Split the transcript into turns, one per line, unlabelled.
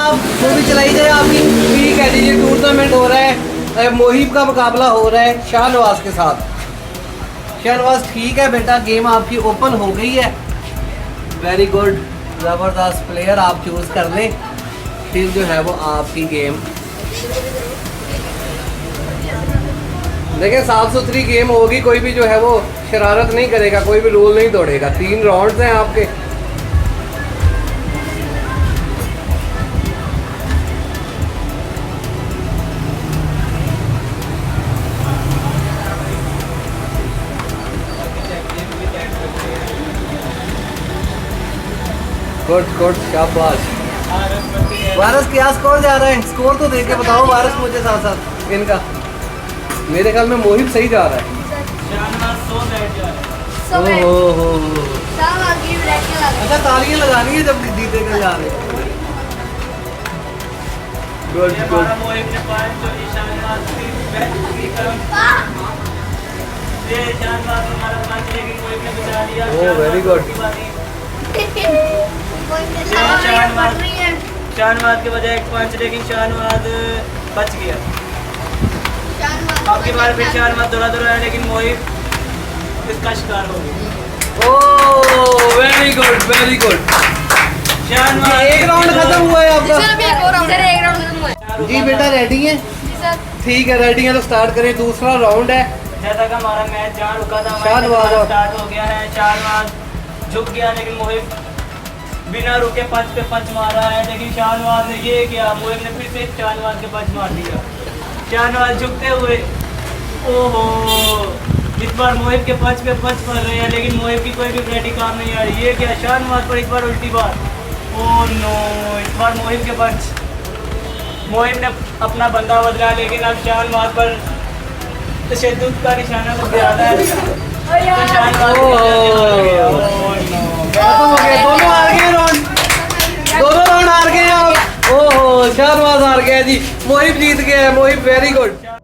आप मूवी चलाई जाए आपकी। ठीक है जी, ये टूर्नामेंट हो रहा है, मोहिब का मुकाबला हो रहा है शाहनवाज के साथ। शाहनवाज ठीक है बेटा, गेम आपकी ओपन हो गई है। वेरी गुड, ज़बरदस्त प्लेयर आप चूज़ कर लें, फिर जो है वो आपकी गेम। देखिए साफ सुथरी गेम होगी, कोई भी जो है वो शरारत नहीं करेगा, कोई भी रूल नहीं तोड़ेगा। 3 राउंड्स हैं आपके। गुड गुड, शाबाश। वारस क्या स्कोर जा रहा है? स्कोर तो देख के बताओ वारस मुझे साथ साथ इनका। मेरे ख्याल में मोहिब सही जा रहा है। हो। अच्छा तालियां लगानी है जब जीते कर जा रहे हैं। Good good. Oh very good.
Shahnawaz के बजाय एक पंच, लेकिन शाहनवाज बच गया। आपकी बार फिर शाहनवाज दौड़ा है, लेकिन मोहिब इसका शिकार हो गया।
Oh very good very good.
Shahnawaz
एक राउंड खत्म हुआ है आपका।
एक और राउंड खत्म हुआ है।
जी बेटा रेडी है? ठीक है रेडी है, तो स्टार्ट करें। दूसरा राउंड है।
जैसा कि हमारा मैच जहाँ रुका था
शाहनवाज
स्टार्ट हो गया है। शाहनवाज झुक गया, लेकिन मोहिब बिना रुके पंच पे पंच मारा है, लेकिन शाहनवाज ने ये किया, मोहिब ने फिर से शाहनवाज के पंच मार दिया। शाहनवाज झुकते हुए, ओहो, इस बार मोहिब के पंच पे पंच पड़ रहे हैं, लेकिन मोहिब की कोई भी वैरायटी काम नहीं आ रही। ये क्या शाहनवाज पर इस बार उल्टी बार। ओह नो, इस बार मोहिब के पंच। मोहिब ने अपना बंदा बदला, लेकिन अब शाहनवाज पर तशद्दुद का निशाना तो ज़्यादा है। तो शाहनवाज
दोनों हार गए राउंड, दोनों राउंड हार गए आप। ओहो शाहनवाज हार गया जी, मोहिब जीत गया है। Mohib very good.